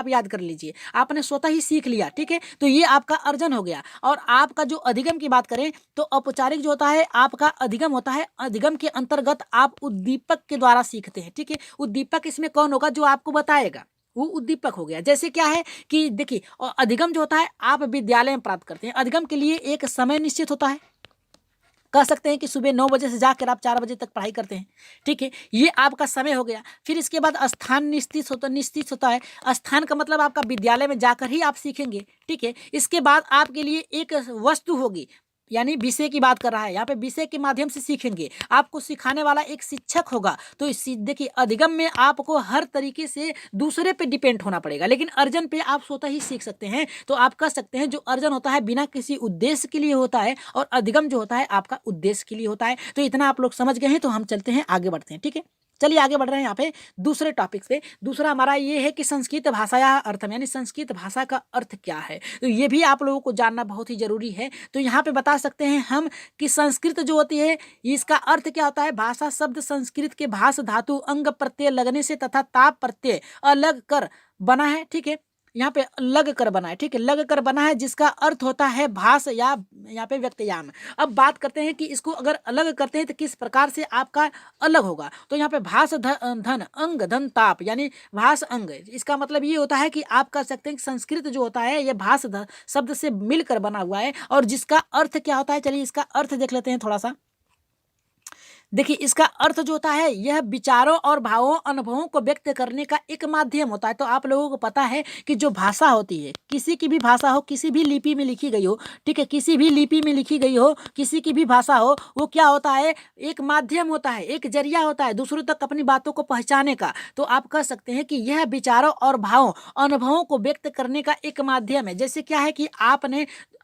आप याद कर लीजिए, आपने स्वतः ही सीख लिया, ठीक है। तो ये आपका अर्जन हो गया। और आपका जो अधिगम की बात करें तो औपचारिक जो होता है आपका अधिगम होता है। अधिगम के अंतर्गत आप उद्दीपक के द्वारा सीखते हैं, ठीक है। उद्दीपक इसमें कौन होगा, जो आपको बताएगा, वो उद्दीपक हो गया। जैसे क्या है कि देखिए, और अधिगम जो होता है आप विद्यालय में प्राप्त करते हैं। अधिगम के लिए एक समय निश्चित होता है, कह सकते हैं कि सुबह 9 बजे से जाकर आप 4 बजे तक पढ़ाई करते हैं, ठीक है। ये आपका समय हो गया। फिर इसके बाद स्थान निश्चित होता है। स्थान का मतलब आपका विद्यालय में जाकर ही आप सीखेंगे, ठीक है। इसके बाद आपके लिए एक वस्तु होगी, यानी विषय की बात कर रहा है यहाँ पे, विषय के माध्यम से सीखेंगे। आपको सिखाने वाला एक शिक्षक होगा। तो इस देखिए, अधिगम में आपको हर तरीके से दूसरे पे डिपेंड होना पड़ेगा, लेकिन अर्जन पे आप स्वतः ही सीख सकते हैं। तो आप कह सकते हैं जो अर्जन होता है बिना किसी उद्देश्य के लिए होता है, और अधिगम जो होता है आपका उद्देश्य के लिए होता है। तो इतना आप लोग समझ गए हैं, तो हम चलते हैं, आगे बढ़ते हैं, ठीक है। चलिए आगे बढ़ रहे हैं यहाँ पे दूसरे टॉपिक पे। दूसरा हमारा ये है कि संस्कृत भाषा या अर्थम, यानी संस्कृत भाषा का अर्थ क्या है। तो ये भी आप लोगों को जानना बहुत ही जरूरी है। तो यहाँ पे बता सकते हैं हम कि संस्कृत जो होती है, इसका अर्थ क्या होता है। भाषा शब्द संस्कृत के भाष धातु अंग प्रत्यय लगने से तथा ताप प्रत्यय अलग कर बना है, ठीक है। यहाँ पे लग कर बना है, ठीक है, लग कर बना है, जिसका अर्थ होता है भाष या यहाँ पे व्यक्तयाम। अब बात करते हैं कि इसको अगर अलग करते हैं तो किस प्रकार से आपका अलग होगा। तो यहाँ पे भाष धन अंग धन ताप, यानी भाष अंग, इसका मतलब ये होता है कि आप कह सकते हैं कि संस्कृत जो होता है ये भाष शब्द से मिलकर बना हुआ है। और जिसका अर्थ क्या होता है, चलिए इसका अर्थ देख लेते हैं थोड़ा सा। देखिए, इसका अर्थ जो होता है यह विचारों और भावों अनुभवों को व्यक्त करने का एक माध्यम होता है। तो आप लोगों को पता है कि जो भाषा होती है, किसी की भी भाषा हो, किसी भी लिपि में लिखी गई हो, ठीक है, किसी भी लिपि में लिखी गई हो, किसी की भी भाषा हो, वो क्या होता है, एक माध्यम होता है, एक जरिया होता है दूसरों तक अपनी बातों को पहुंचाने का। तो आप कह सकते हैं कि यह विचारों और भावों अनुभवों को व्यक्त करने का एक माध्यम है। जैसे क्या है कि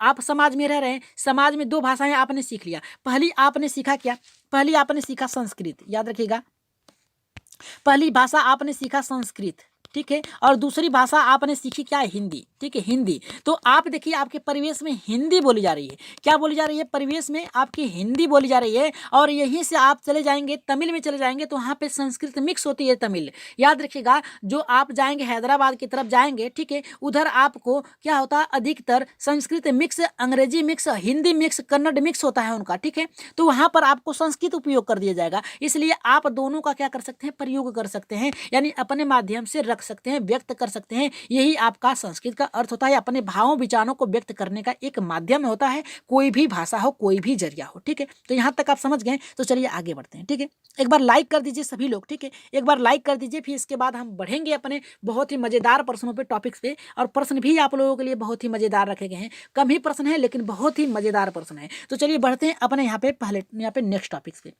आप समाज में रह रहे हैं, समाज में दो भाषाएं आपने सीख लिया। पहली आपने सीखा क्या, पहली आपने सीखा संस्कृत, याद रखिएगा, पहली भाषा आपने सीखा संस्कृत, ठीक है। और दूसरी भाषा आपने सीखी क्या, हिंदी, ठीक है, हिंदी। तो आप देखिए आपके परिवेश में हिंदी बोली जा रही है, क्या बोली जा रही है, परिवेश में आपकी हिंदी बोली जा रही है। और यहीं से आप चले जाएंगे तमिल में चले जाएंगे तो वहाँ पे संस्कृत मिक्स होती है, तमिल, याद रखिएगा। जो आप जाएंगे हैदराबाद की तरफ जाएंगे, ठीक है, उधर आपको क्या होता है, अधिकतर संस्कृत मिक्स, अंग्रेजी mix, Hindi mix, Kannada mix होता है उनका, ठीक है। तो वहाँ पर आपको संस्कृत उपयोग कर दिया जाएगा। इसलिए आप दोनों का क्या कर सकते हैं, प्रयोग कर सकते हैं, यानी अपने माध्यम से रख सकते हैं, व्यक्त कर सकते हैं। यही आपका संस्कृत का अर्थ होता है, अपने भावों विचारों को व्यक्त करने का एक माध्यम होता है, कोई भी भाषा हो, कोई भी जरिया हो, ठीक है। तो यहाँ तक आप समझ गए, तो चलिए आगे बढ़ते हैं, ठीक है। एक बार लाइक कर दीजिए सभी लोग, ठीक है, एक बार लाइक कर दीजिए। फिर इसके बाद हम बढ़ेंगे अपने बहुत ही मजेदार प्रश्नों पे, टॉपिक्स पे। और प्रश्न भी आप लोगों के लिए बहुत ही मजेदार रखे गए हैं, कम ही प्रश्न है लेकिन बहुत ही मजेदार प्रश्न है। तो चलिए बढ़ते हैं अपने यहाँ पे नेक्स्ट टॉपिक्स पे।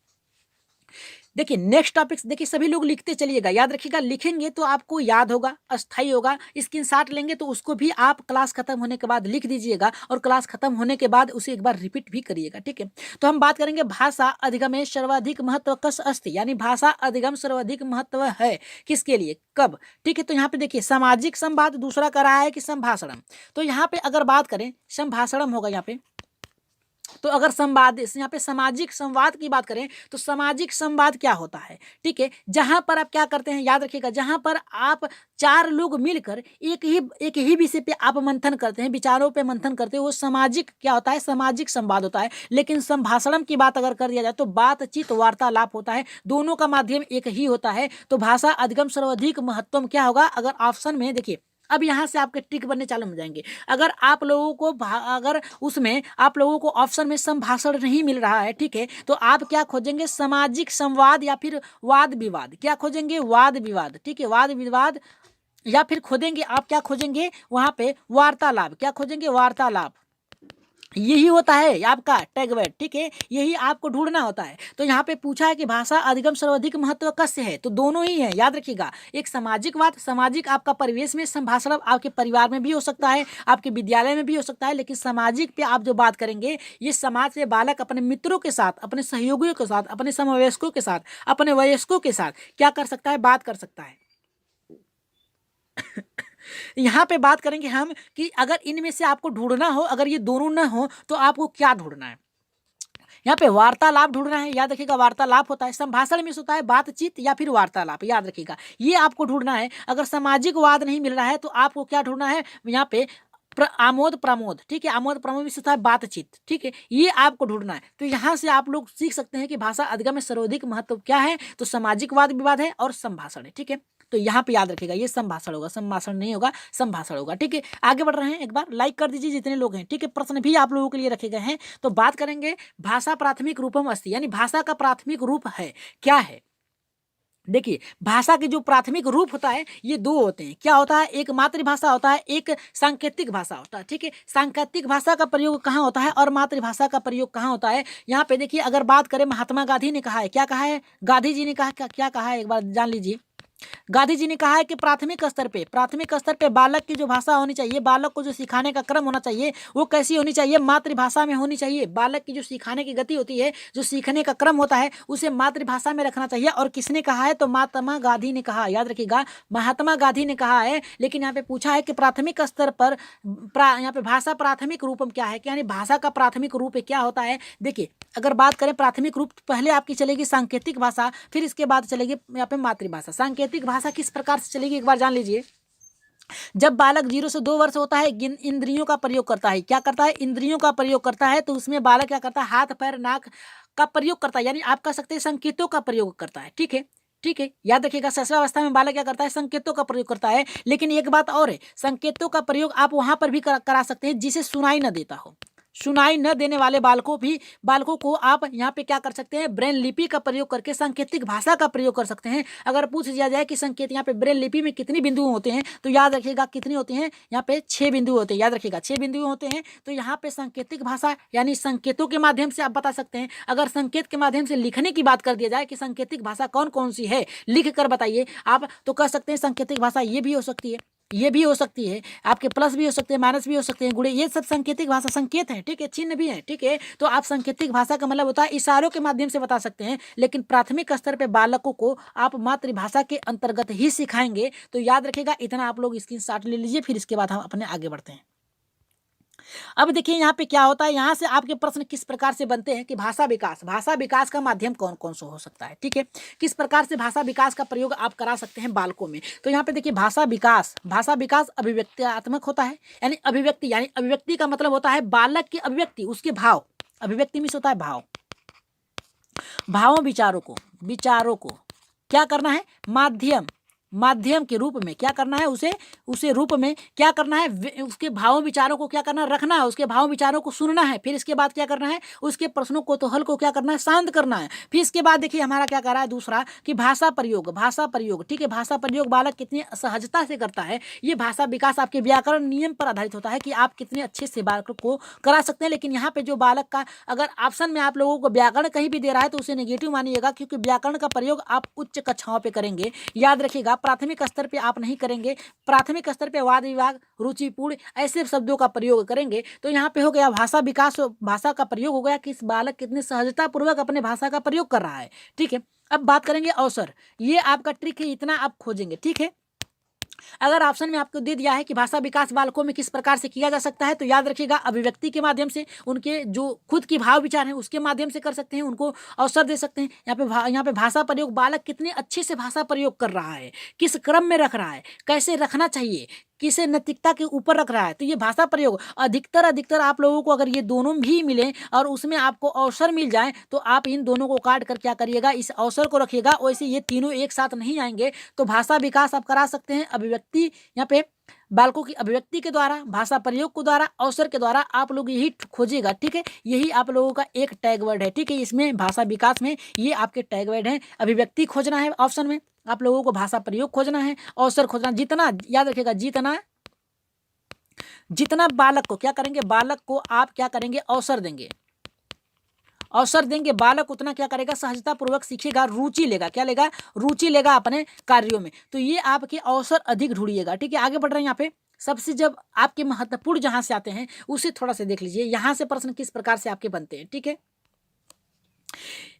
देखिए नेक्स्ट टॉपिक्स, देखिए सभी लोग लिखते चलिएगा, याद रखिएगा, लिखेंगे तो आपको याद होगा, अस्थाई होगा। स्क्रीनशॉट लेंगे तो उसको भी आप क्लास खत्म होने के बाद लिख दीजिएगा, और क्लास खत्म होने के बाद उसे एक बार रिपीट भी करिएगा, ठीक है। तो हम बात करेंगे भाषा अधिगम में सर्वाधिक महत्व कस अस्ति, यानी भाषा अधिगम सर्वाधिक महत्व है किसके लिए, कब, ठीक है। तो यहाँ पे देखिए सामाजिक संवाद, दूसरा कर रहा है कि संभाषणम। तो यहाँ पे अगर बात करें संभाषणम होगा यहाँ पे। तो अगर संवाद, यहाँ पे सामाजिक संवाद की बात करें तो सामाजिक संवाद क्या होता है, ठीक है, जहां पर आप क्या करते हैं, याद रखिएगा, जहां पर आप चार लोग मिलकर एक ही विषय पे आप मंथन करते हैं, विचारों पे मंथन करते हैं, वो सामाजिक क्या होता है, सामाजिक संवाद होता है। लेकिन संभाषण की बात अगर कर दिया जाए तो बातचीत वार्तालाप होता है, दोनों का माध्यम एक ही होता है। तो भाषा अधिगम सर्वाधिक महत्व क्या होगा, अगर ऑप्शन में देखिए, अब यहां से आपके टिक बनने चालू हो जाएंगे। अगर आप लोगों को अगर उसमें आप लोगों को ऑप्शन में संभाषण नहीं मिल रहा है, ठीक है, तो आप क्या खोजेंगे, सामाजिक संवाद या फिर वाद विवाद, क्या खोजेंगे, वाद विवाद, ठीक है, वाद विवाद, या फिर खोजेंगे आप क्या खोजेंगे वहां पे, वार्तालाप, क्या खोजेंगे, वार्तालाप। यही होता है आपका टैगवर्ड, ठीक है, यही आपको ढूंढना होता है। तो यहाँ पे पूछा है कि भाषा अधिगम सर्वाधिक महत्व कस्य है, तो दोनों ही है, याद रखिएगा। एक सामाजिक बात, सामाजिक आपका परिवेश में संभाषण आपके परिवार में भी हो सकता है, आपके विद्यालय में भी हो सकता है, लेकिन सामाजिक पे आप जो बात करेंगे, ये समाज से बालक अपने मित्रों के साथ, अपने सहयोगियों के साथ, अपने समवयस्कों के साथ, अपने वयस्कों के साथ क्या कर सकता है, बात कर सकता है। यहाँ पे बात करेंगे हम कि अगर इनमें से आपको ढूंढना हो, अगर ये दोनों ना हो तो आपको क्या ढूंढना है। यहाँ पे वार्तालाप ढूंढना है, याद रखिएगा वार्तालाप होता है। संभाषण में होता है बातचीत या फिर वार्तालाप, याद रखिएगा ये आपको ढूंढना है। अगर सामाजिक वाद नहीं मिल रहा है तो आपको क्या ढूंढना है यहाँ पे आमोद प्रमोद, ठीक है, आमोद प्रमोद में होता है बातचीत, ठीक है, ये आपको ढूंढना है। तो यहाँ से आप लोग सीख सकते हैं कि भाषा अधिगम में सर्वाधिक महत्व क्या है, तो सामाजिक वाद विवाद है और संभाषण है, ठीक है। तो यहाँ पे याद रखिएगा ये संभाषण होगा, संभाषण नहीं होगा, संभाषण होगा, ठीक है। आगे बढ़ रहे हैं, एक बार लाइक कर दीजिए जितने लोग हैं, ठीक है। प्रश्न भी आप लोगों के लिए रखे गए हैं। तो बात करेंगे भाषा प्राथमिक रूपम अस्ति, यानी भाषा का प्राथमिक रूप है क्या है। देखिए भाषा के जो प्राथमिक रूप होता है ये दो होते हैं, क्या होता है, एक मातृभाषा होता है, एक सांकेतिक भाषा होता है, ठीक है। सांकेतिक भाषा का प्रयोग कहाँ होता है और मातृभाषा का प्रयोग कहाँ होता है। यहाँ पे देखिए अगर बात करें महात्मा गांधी ने कहा है, क्या कहा है, गांधी जी ने कहा, क्या कहा है, एक बार जान लीजिए। गांधी जी ने कहा है कि प्राथमिक स्तर पे बालक की जो भाषा होनी चाहिए, बालक को जो सिखाने का क्रम होना चाहिए वो कैसी होनी चाहिए, मातृभाषा में होनी चाहिए। बालक की जो सिखाने की गति होती है, जो सीखने का क्रम होता है उसे मातृभाषा में रखना चाहिए। और किसने कहा है, तो महात्मा गांधी ने कहा, याद रखिएगा महात्मा गांधी ने कहा है। लेकिन यहाँ पे पूछा है कि प्राथमिक स्तर पर यहाँ पे भाषा प्राथमिक रूपम क्या है, यानी भाषा का प्राथमिक रूप क्या होता है। देखिए अगर बात करें प्राथमिक रूप, पहले आपकी चलेगी सांकेतिक भाषा, फिर इसके बाद चलेगी यहाँ पे मातृभाषा। सांकेतिक भाषा किस प्रकार से चलेगी एक बार जान लीजिए। जब बालक 0 से 2 वर्ष होता है, इंद्रियों का प्रयोग करता है, क्या करता है, इंद्रियों का प्रयोग करता है, तो उसमें बालक क्या करता है, हाथ पैर नाक का प्रयोग करता है, यानी आप कह सकते हैं संकेतों का प्रयोग करता है, ठीक है, ठीक है। याद रखिएगा शिशुअवस्था में बालक क्या करता है, संकेतों का प्रयोग करता है। लेकिन एक बात और है, संकेतों का प्रयोग आप वहां पर भी करा सकते हैं जिसे सुनाई न देता हो। सुनाई न देने वाले बालकों को आप यहाँ पे क्या कर सकते हैं, ब्रेन लिपि का प्रयोग करके सांकेतिक भाषा का प्रयोग कर सकते हैं। अगर पूछ दिया जाए कि संकेत यहाँ पे ब्रेन लिपि में कितनी बिंदु होते हैं, तो याद रखिएगा कितने होते हैं, यहाँ पे 6 बिंदु होते हैं, याद रखिएगा 6 बिंदु होते हैं। तो यहाँ पे सांकेतिक भाषा यानी संकेतों के माध्यम से आप बता सकते हैं। अगर संकेत के माध्यम से लिखने की बात कर दिया जाए कि सांकेतिक भाषा कौन कौन सी है, लिख कर बताइए आप, तो कह सकते हैं सांकेतिक भाषा ये भी हो सकती है, ये भी हो सकती है, आपके प्लस भी हो सकते हैं, माइनस भी हो सकते हैं, गुणे, ये सब सांकेतिक भाषा संकेत है, ठीक है, चिन्ह भी है, ठीक है। तो आप सांकेतिक भाषा का मतलब होता है इशारों के माध्यम से बता सकते हैं। लेकिन प्राथमिक स्तर पे बालकों को आप मातृभाषा के अंतर्गत ही सिखाएंगे। तो याद रखिएगा इतना आप लोग स्क्रीनशॉट ले लीजिए, फिर इसके बाद हम अपने आगे बढ़ते हैं। अब देखिए यहाँ पे क्या होता है, यहाँ से आपके प्रश्न किस प्रकार से बनते हैं कि भाषा विकास का माध्यम कौन कौन सा हो सकता है, ठीक है, किस प्रकार से भाषा विकास का प्रयोग आप करा सकते हैं बालकों में। तो यहाँ पे देखिए भाषा विकास अभिव्यक्त्यात्मक होता है, यानी अभिव्यक्ति का मतलब होता है बालक की अभिव्यक्ति, उसके भाव, अभिव्यक्ति में होता है भावों विचारों को क्या करना है, माध्यम के रूप में क्या करना है, उसे रूप में क्या करना है, उसके भावों विचारों को क्या करना है, रखना है, उसके भावों विचारों को सुनना है। फिर इसके बाद क्या करना है, उसके प्रश्नों को तो हल को क्या करना है, शांत करना है। फिर इसके बाद देखिए हमारा क्या कर रहा है दूसरा कि भाषा प्रयोग, ठीक है, भाषा प्रयोग बालक कितनी सहजता से करता है। ये भाषा विकास आपके व्याकरण नियम पर आधारित होता है कि आप कितने अच्छे से बालक को करा सकते हैं। लेकिन यहाँ पे जो बालक का अगर ऑप्शन में आप लोगों को व्याकरण कहीं भी दे रहा है तो उसे नेगेटिव मानिएगा, क्योंकि व्याकरण का प्रयोग आप उच्च कक्षाओं पे करेंगे, याद रखिएगा प्राथमिक स्तर पे आप नहीं करेंगे। प्राथमिक स्तर पे वाद विवाद, रुचिपूर्ण ऐसे शब्दों का प्रयोग करेंगे। तो यहाँ पे हो गया भाषा विकास, भाषा का प्रयोग हो गया कि इस बालक कितने सहजता पूर्वक अपने भाषा का प्रयोग कर रहा है, ठीक है। अब बात करेंगे अवसर, ये आपका ट्रिक है, इतना आप खोजेंगे, ठीक है। अगर ऑप्शन में आपको दे दिया है कि भाषा विकास बालकों में किस प्रकार से किया जा सकता है, तो याद रखिएगा अभिव्यक्ति के माध्यम से, उनके जो खुद की भाव विचार हैं उसके माध्यम से कर सकते हैं, उनको अवसर दे सकते हैं। यहाँ पे भाषा प्रयोग बालक कितने अच्छे से भाषा प्रयोग कर रहा है, किस क्रम में रख रहा है, कैसे रखना चाहिए, किसे नैतिकता के ऊपर रख रहा है। तो ये भाषा प्रयोग अधिकतर आप लोगों को अगर ये दोनों भी मिले और उसमें आपको अवसर मिल जाए तो आप इन दोनों को काट कर क्या करिएगा, इस अवसर को रखिएगा। वैसे ये तीनों एक साथ नहीं आएंगे। तो भाषा विकास आप करा सकते हैं अभिव्यक्ति, यहाँ पे बालकों की अभिव्यक्ति के द्वारा, भाषा प्रयोग के द्वारा, अवसर के द्वारा, आप लोग यही खोजिएगा, ठीक है। यही आप लोगों का एक टैग वर्ड है, ठीक है। इसमें भाषा विकास में ये आपके टैग वर्ड है। अभिव्यक्ति खोजना है ऑप्शन में आप लोगों को, भाषा प्रयोग खोजना है, अवसर खोजना। जितना याद रखिएगा जितना बालक को क्या करेंगे, बालक को आप क्या करेंगे, अवसर देंगे बालक उतना क्या करेगा, सहजता पूर्वक सीखेगा, रुचि लेगा, क्या लेगा, रुचि लेगा अपने कार्यों में। तो ये आपके अवसर अधिक ढूंढिएगा, ठीक है। आगे बढ़ रहे हैं, यहाँ पे सबसे जब आपके महत्वपूर्ण जहां से आते हैं उसे थोड़ा सा देख लीजिए, यहां से प्रश्न किस प्रकार से आपके बनते हैं, ठीक है।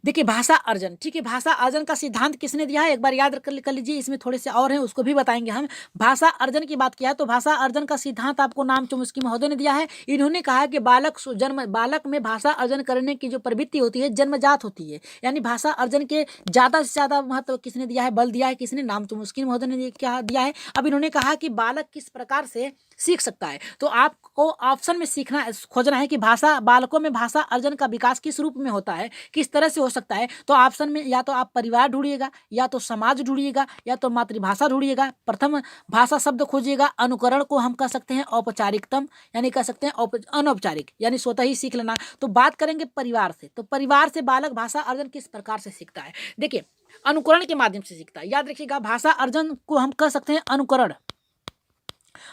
देखिए भाषा अर्जन, ठीक है, भाषा अर्जन का सिद्धांत किसने दिया है एक बार याद कर लीजिए, इसमें थोड़े से और हैं उसको भी बताएंगे हम। भाषा अर्जन की बात किया है तो भाषा अर्जन का सिद्धांत आपको नाम चोम्स्की महोदय ने दिया है। इन्होंने कहा है कि बालक में भाषा अर्जन करने की जो प्रवृत्ति होती है जन्मजात होती है, यानी भाषा अर्जन के ज़्यादा से ज़्यादा महत्व किसने दिया है, बल दिया है किसने, नाम चोम्स्की महोदय ने क्या दिया है। अब इन्होंने कहा कि बालक किस प्रकार से सीख सकता है, तो आपको ऑप्शन में खोजना है कि बालकों में भाषा अर्जन का विकास किस रूप में होता है, किस तरह से हो सकता है। तो ऑप्शन में या तो आप परिवार ढूंढिएगा, या तो समाज ढूंढिएगा, या तो मातृभाषा ढूंढिएगा। प्रथम भाषा शब्द खोजिएगा। अनुकरण को हम कह सकते हैं औपचारिकतम, यानी कह सकते हैं अनौपचारिक, यानी स्वतः ही सीख लेना। तो बात करेंगे परिवार से, तो परिवार से बालक भाषा अर्जन किस प्रकार से सीखता है। देखिए अनुकरण के माध्यम से सीखता है। याद रखिएगा भाषा अर्जन को हम कह सकते हैं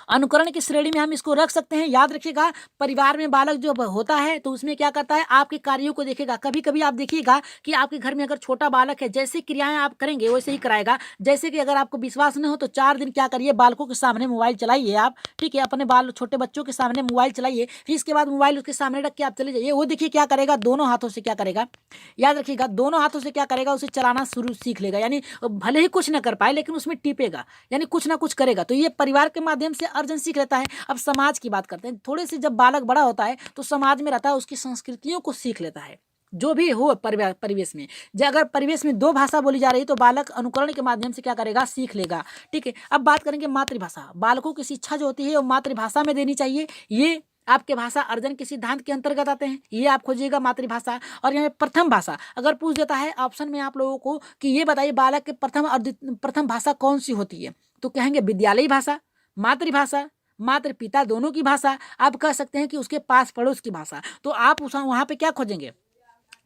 अनुकरण की श्रेणी में हम इसको रख सकते हैं। याद रखिएगा परिवार में बालक जो होता है तो उसमें क्या करता है, आपके कार्यों को देखेगा। कभी कभी आप देखिएगा कि आपके घर में अगर छोटा बालक है, जैसे क्रियाएं आप करेंगे वैसे ही कराएगा। जैसे कि अगर आपको विश्वास न हो तो 4 दिन क्या करिए, बालकों के सामने मोबाइल चलाइए आप, ठीक है, अपने छोटे बच्चों के सामने मोबाइल चलाइए, फिर इसके बाद मोबाइल उसके सामने रख के आप चले जाइए। वो देखिए क्या करेगा, दोनों हाथों से क्या करेगा, याद रखिएगा दोनों हाथों से क्या करेगा, उसे चलाना शुरू सीख लेगा। यानी भले ही कुछ ना कर पाए लेकिन उसमें टिपेगा, यानी कुछ ना कुछ करेगा। तो ये परिवार के माध्यम से अर्जन सीख लेता है। अब समाज की बात करते हैं। थोड़े से जब बालक बड़ा होता है तो समाज में रहता है, उसकी संस्कृतियों को सीख लेता है, जो भी हो परिवेश में। अगर परिवेश में 2 भाषा बोली जा रही है तो बालक अनुकरण के माध्यम से क्या करेगा, सीख लेगा। ठीक है, अब बात करेंगे मातृभाषा। बालकों की शिक्षा जो होती है वो मातृभाषा में देनी चाहिए। ये आपके भाषा अर्जन के सिद्धांत के अंतर्गत आते हैं। ये आप खोजिएगा मातृभाषा। और यहाँ प्रथम भाषा अगर पूछ देता है ऑप्शन में आप लोगों को कि ये बताइए बालक के प्रथम भाषा कौन सी होती है, तो कहेंगे विद्यालयी भाषा, मातृभाषा, मातृ पिता दोनों की भाषा, आप कह सकते हैं कि उसके पास पड़ोस की भाषा। तो आप वहां पे क्या खोजेंगे,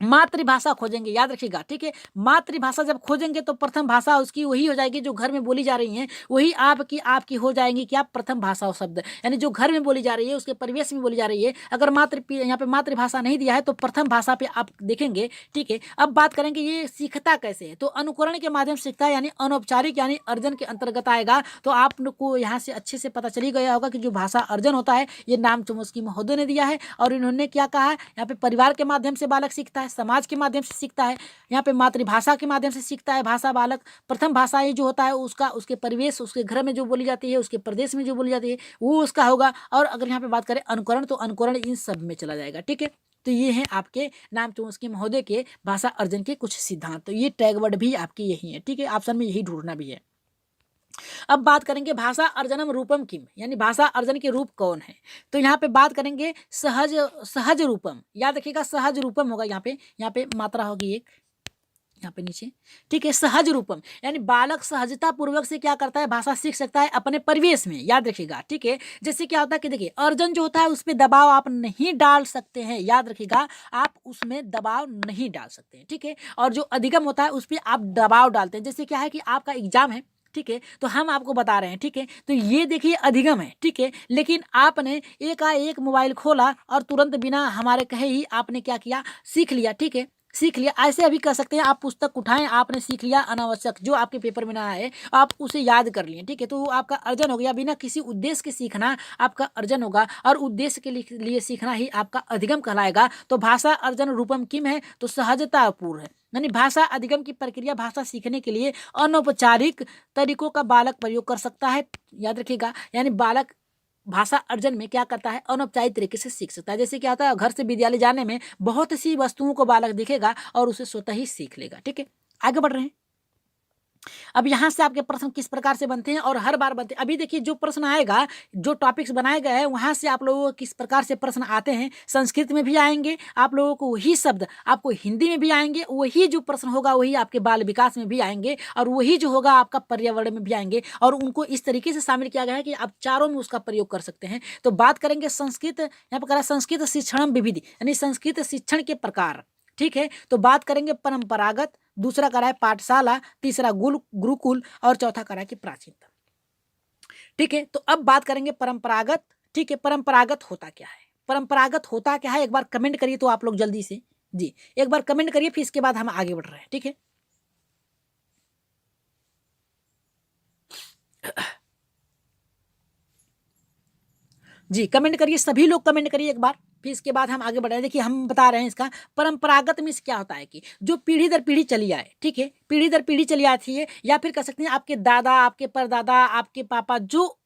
मातृभाषा खोजेंगे। याद रखिएगा, ठीक है, मातृभाषा जब खोजेंगे तो प्रथम भाषा उसकी वही हो जाएगी जो घर में बोली जा रही है, वही आपकी हो जाएंगी क्या, प्रथम भाषा शब्द, यानी जो घर में बोली जा रही है उसके परिवेश में बोली जा रही है। अगर यहाँ पे मातृभाषा नहीं दिया है तो प्रथम भाषा पे आप देखेंगे। ठीक है, अब बात करेंगे ये सीखता कैसे है, तो अनुकरण के माध्यम से सीखता है, यानी अनौपचारिक, यानी अर्जन के अंतर्गत आएगा। तो आप लोग को यहाँ से अच्छे से पता चली गया होगा कि जो भाषा अर्जन होता है ये नाम चोम्स्की महोदय ने दिया है। और इन्होंने क्या कहा है, यहाँ पे परिवार के माध्यम से बालक सीखता है, समाज के माध्यम से सीखता है, यहाँ पे मातृभाषा के माध्यम से सीखता है भाषा बालक। प्रथम भाषा ये जो होता है उसके परिवेश, उसके घर में जो बोली जाती है, उसके प्रदेश में जो बोली जाती है वो उसका होगा। और अगर यहाँ पे बात करें अनुकरण तो अनुकरण इन सब में चला जाएगा। ठीक है, तो ये हैं आपके नाम चोम्स्की महोदय के भाषा अर्जन के कुछ सिद्धांत। तो ये टैग वर्ड भी आपके यही है। ठीक है, ऑप्शन में यही ढूंढना भी है। अब बात करेंगे भाषा अर्जनम रूपम किम, यानी भाषा अर्जन के रूप कौन है। तो यहाँ पे बात करेंगे सहज रूपम। याद रखिएगा सहज रूपम होगा, यहाँ पे मात्रा होगी एक, यहाँ पे नीचे। ठीक है, सहज रूपम यानी बालक सहजता पूर्वक से क्या करता है, भाषा सीख सकता है अपने परिवेश में। याद रखिएगा, ठीक है, जैसे क्या होता है कि देखिए अर्जन जो होता है उस पर दबाव आप नहीं डाल सकते हैं। याद रखिएगा, आप उसमें दबाव नहीं डाल सकते हैं। ठीक है, और जो अधिगम होता है उस पर आप दबाव डालते हैं। जैसे क्या है कि आपका एग्जाम है, ठीक है, तो हम आपको बता रहे हैं, ठीक है, तो ये देखिए अधिगम है, ठीक है, लेकिन आपने एक मोबाइल खोला और तुरंत बिना हमारे कहे ही आपने क्या किया, सीख लिया। ठीक है, सीख लिया। ऐसे अभी कर सकते हैं, आप पुस्तक उठाएं, आपने सीख लिया अनावश्यक जो आपके पेपर में ना आए, आप उसे याद कर लिए। ठीक है, तो वो आपका अर्जन हो गया। बिना किसी उद्देश्य के सीखना आपका अर्जन होगा, और उद्देश्य के लिए सीखना ही आपका अधिगम कहलाएगा। तो भाषा अर्जन रूपम किम है, तो सहजतापूर्ण है, यानी भाषा अधिगम की प्रक्रिया भाषा सीखने के लिए अनौपचारिक तरीकों का बालक प्रयोग कर सकता है। याद रखिएगा, यानी बालक भाषा अर्जन में क्या करता है, अनौपचारिक तरीके से सीख सकता है। जैसे क्या होता है, घर से विद्यालय जाने में बहुत सी वस्तुओं को बालक देखेगा और उसे स्वतः ही सीख लेगा। ठीक है, आगे बढ़ रहे हैं। अब यहाँ से आपके प्रश्न किस प्रकार से बनते हैं और हर बार बनते हैं। अभी देखिए जो प्रश्न आएगा, जो टॉपिक्स बनाए गए हैं वहाँ से आप लोगों को किस प्रकार से प्रश्न आते हैं। संस्कृत में भी आएंगे आप लोगों को वही शब्द, आपको हिंदी में भी आएंगे, वही जो प्रश्न होगा वही आपके बाल विकास में भी आएंगे, और वही जो होगा आपका पर्यावरण में भी आएंगे। और उनको इस तरीके से शामिल किया गया है कि आप चारों में उसका प्रयोग कर सकते हैं। तो बात करेंगे संस्कृत, यहाँ पर करा संस्कृत शिक्षण विविधि, यानी संस्कृत शिक्षण के प्रकार। ठीक है, तो बात करेंगे परंपरागत, दूसरा करा है पाठशाला, तीसरा गुरुकुल, और चौथा करा है कि प्राचीनतम। ठीक है, तो अब बात करेंगे परंपरागत। ठीक है, परंपरागत होता क्या है, परंपरागत होता क्या है, एक बार कमेंट करिए तो आप लोग जल्दी से जी एक बार कमेंट करिए, फिर इसके बाद हम आगे बढ़ रहे हैं। ठीक है, जी कमेंट करिए, सभी लोग कमेंट करिए एक बार, फिर इसके बाद हम आगे बढ़ रहे हैं। देखिए हम बता रहे हैं इसका परंपरागत मीन्स क्या होता है कि जो पीढ़ी दर पीढ़ी चली आए, ठीक है, पीढ़ी दर पीढ़ी चली आती है, या फिर कह सकते हैं आपके दादा, आपके परदादा, आपके पापा जो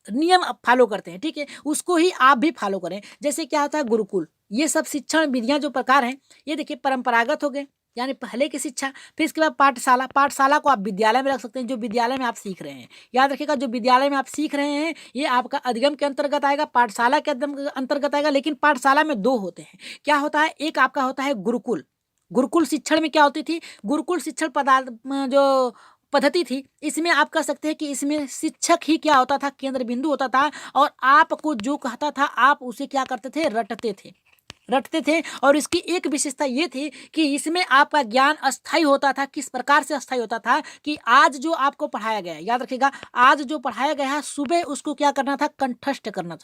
नियम फॉलो करते हैं, ठीक है, उसको ही आप भी फॉलो करें। जैसे क्या होता है गुरुकुल, ये सब शिक्षण विधियां जो प्रकार हैं, ये देखिए परंपरागत हो गए यानी पहले की शिक्षा। फिर इसके बाद पाठशाला, पाठशाला को आप विद्यालय में रख सकते हैं, जो विद्यालय में आप सीख रहे हैं। याद रखिएगा जो विद्यालय में आप सीख रहे हैं ये आपका अधिगम के अंतर्गत आएगा, पाठशाला के अंतर्गत आएगा। लेकिन पाठशाला में दो होते हैं, क्या होता है, एक आपका होता है गुरुकुल। गुरुकुल शिक्षण में क्या होती थी, गुरुकुल शिक्षण पदार्थ जो पद्धति थी, इसमें आप कह सकते हैं कि इसमें शिक्षक ही क्या होता था, केंद्र बिंदु होता था, और आपको जो कहता था आप उसे क्या करते थे, रटते थे। और इसकी एक विशेषता ये थी कि इसमें आपका ज्ञान अस्थायी होता था। किस प्रकार से अस्थायी होता था कि आज जो आपको पढ़ाया गया है, याद रखिएगा आज जो पढ़ाया गया है, सुबह उसको क्या करना था, कंठस्थ करना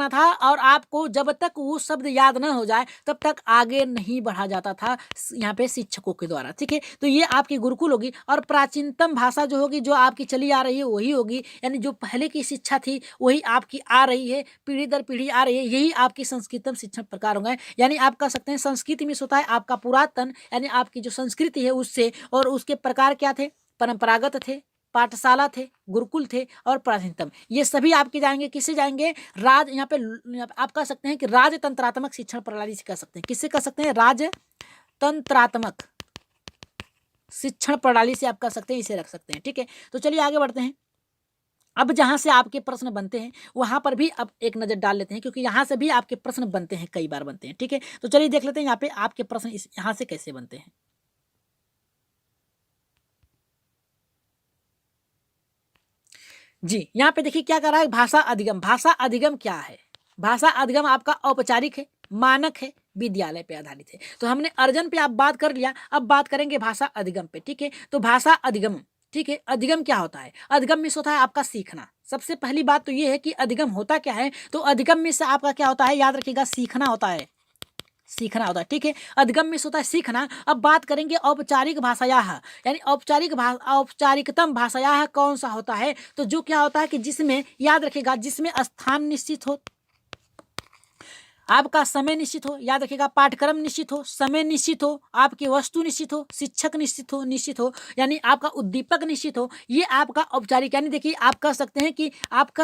था। और आपको जब तक वो शब्द याद न हो जाए तब तक आगे नहीं बढ़ा जाता था यहाँ पे शिक्षकों के द्वारा, ठीक है। तो ये आपकी गुरुकुल होगी। और प्राचीनतम भाषा जो होगी, जो आपकी चली आ रही है वही होगी, यानी जो पहले की शिक्षा थी वही आपकी आ रही है, पीढ़ी दर पीढ़ी आ रही है, यही आपकी संस्कृतम शिक्षण प्रकार होंगे। यानी आप कह सकते हैं संस्कृति में होता है आपका पुरातन, यानी आपकी जो संस्कृति है उससे, और उसके प्रकार क्या थे, परंपरागत थे, पाठशाला थे, गुरुकुल थे, और प्राचीनतम। ये सभी आपके जाएंगे, किससे जाएंगे, यहाँ पे आप कह सकते हैं कि राजतंत्रात्मक शिक्षण प्रणाली से कह सकते हैं। किससे कह सकते हैं, राजतंत्रात्मक शिक्षण प्रणाली से आप कह सकते हैं, इसे रख सकते हैं, ठीक है। तो चलिए आगे बढ़ते हैं। अब जहां से आपके प्रश्न बनते हैं वहां पर भी अब एक नजर डाल लेते हैं, क्योंकि यहां से भी आपके प्रश्न बनते हैं, कई बार बनते हैं, ठीक है। तो चलिए देख लेते हैं यहाँ पे आपके प्रश्न यहाँ से कैसे बनते हैं। जी, यहाँ पे देखिए क्या कर रहा है, भाषा अधिगम। भाषा अधिगम क्या है, भाषा अधिगम आपका औपचारिक है, मानक है, विद्यालय पे आधारित है। तो हमने अर्जन पे आप बात कर लिया, अब बात करेंगे भाषा अधिगम पे, ठीक है। तो भाषा अधिगम, ठीक है, अधिगम क्या होता है, अधिगम में होता है आपका सीखना। सबसे पहली बात तो ये है कि अधिगम होता क्या है, तो अधिगम में से आपका क्या होता है, याद रखिएगा सीखना होता है, ठीक है। अधिगम में होता है सीखना। अब बात करेंगे औपचारिक भाषायाः, यानी औपचारिकतम भाषायाः कौन सा होता है, तो जो क्या होता है कि जिसमें, याद रखिएगा, जिसमें स्थान निश्चित हो, आपका समय निश्चित हो, याद रखिएगा पाठ्यक्रम निश्चित हो, समय निश्चित हो, आपकी वस्तु निश्चित हो, शिक्षक निश्चित हो, यानी आपका उद्दीपक निश्चित हो, ये आपका औपचारिक। यानी देखिए आप कह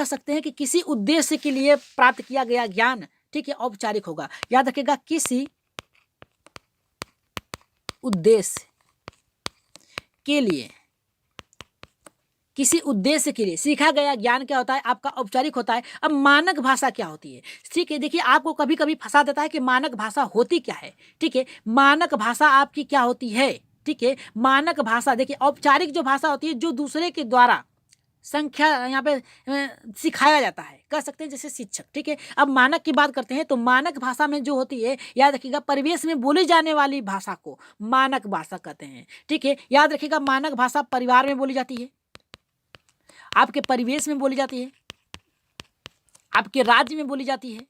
सकते हैं कि किसी उद्देश्य के लिए प्राप्त किया गया ज्ञान, ठीक है, औपचारिक होगा। याद रखिएगा किसी उद्देश्य के लिए, किसी उद्देश्य के लिए सीखा गया ज्ञान क्या होता है, आपका औपचारिक होता है। अब मानक भाषा क्या होती है, ठीक है, देखिए आपको कभी कभी फंसा देता है कि मानक भाषा होती क्या है, ठीक है। मानक भाषा आपकी क्या होती है, ठीक है। मानक भाषा देखिए, औपचारिक जो भाषा होती है जो दूसरे के द्वारा संख्या यहाँ पे सिखाया जाता है, कह सकते हैं जैसे शिक्षक, ठीक है। अब मानक की बात करते हैं, तो मानक भाषा में जो होती है, याद रखिएगा परिवेश में बोली जाने वाली भाषा को मानक भाषा कहते हैं, ठीक है। याद रखिएगा मानक भाषा परिवार में बोली जाती है, आपके परिवेश में बोली जाती है, आपके राज्य में बोली जाती है,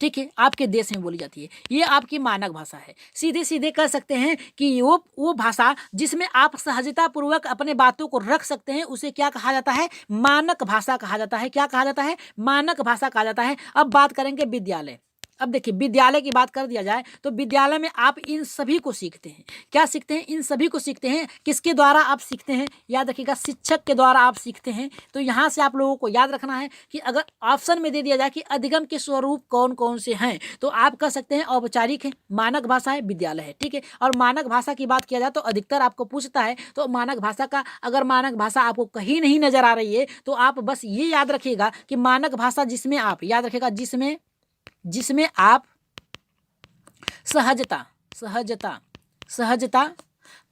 ठीक है, आपके देश में बोली जाती है, ये आपकी मानक भाषा है। सीधे सीधे कह सकते हैं कि वो भाषा जिसमें आप सहजता पूर्वक अपने बातों को रख सकते हैं, उसे क्या कहा जाता है, मानक भाषा कहा जाता है। क्या कहा जाता है, मानक भाषा कहा जाता है। अब बात करेंगे विद्यालय। अब देखिए विद्यालय की बात कर दिया जाए तो विद्यालय में आप इन सभी को सीखते हैं। क्या सीखते हैं, इन सभी को सीखते हैं। किसके द्वारा आप सीखते हैं, याद रखिएगा शिक्षक के द्वारा आप सीखते हैं। तो यहाँ से आप लोगों को याद रखना है कि अगर ऑप्शन में दे दिया जाए कि अधिगम के स्वरूप कौन कौन से हैं, तो आप कह सकते हैं औपचारिक है, मानक भाषा है, विद्यालय है, ठीक है। और मानक भाषा की बात किया जाए तो अधिकतर आपको पूछता है, तो मानक भाषा का अगर मानक भाषा आपको कहीं नहीं नजर आ रही है तो आप बस ये याद रखिएगा कि मानक भाषा जिसमें आप, याद रखिएगा जिसमें आप सहजता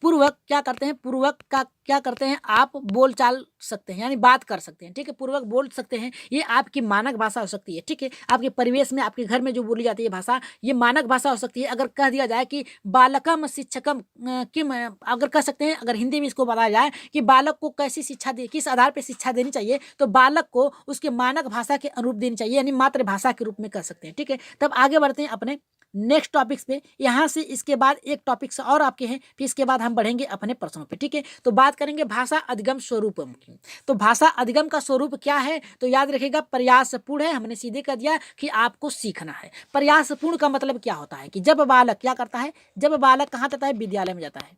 पूर्वक क्या करते हैं, पूर्वक का क्या करते हैं, आप बोल चाल सकते हैं, यानी बात कर सकते हैं, ठीक है, पूर्वक बोल सकते हैं, ये आपकी मानक भाषा हो सकती है, ठीक है। आपके परिवेश में, आपके घर में जो बोली जाती है भाषा, ये मानक भाषा हो सकती है। अगर कह दिया जाए कि बालकम शिक्षकम किम, अगर कह सकते हैं, अगर हिंदी में इसको बताया जाए कि बालक को कैसी शिक्षा दे, किस आधार पर शिक्षा देनी चाहिए, तो बालक को उसके मानक भाषा के अनुरूप देनी चाहिए, यानी मातृभाषा के रूप में कह सकते हैं, ठीक है। तब आगे बढ़ते हैं अपने नेक्स्ट टॉपिक्स पे। यहाँ से इसके बाद एक टॉपिक्स और आपके हैं, फिर इसके बाद हम बढ़ेंगे अपने प्रश्नों पे, ठीक है। तो बात करेंगे भाषा अधिगम स्वरूपम की। तो भाषा अधिगम का स्वरूप क्या है, तो याद रखिएगा प्रयासपूर्ण है, हमने सीधे कह दिया कि आपको सीखना है। प्रयासपूर्ण का मतलब क्या होता है कि जब बालक क्या करता है, जब बालक कहाँ जाता है, विद्यालय में जाता है,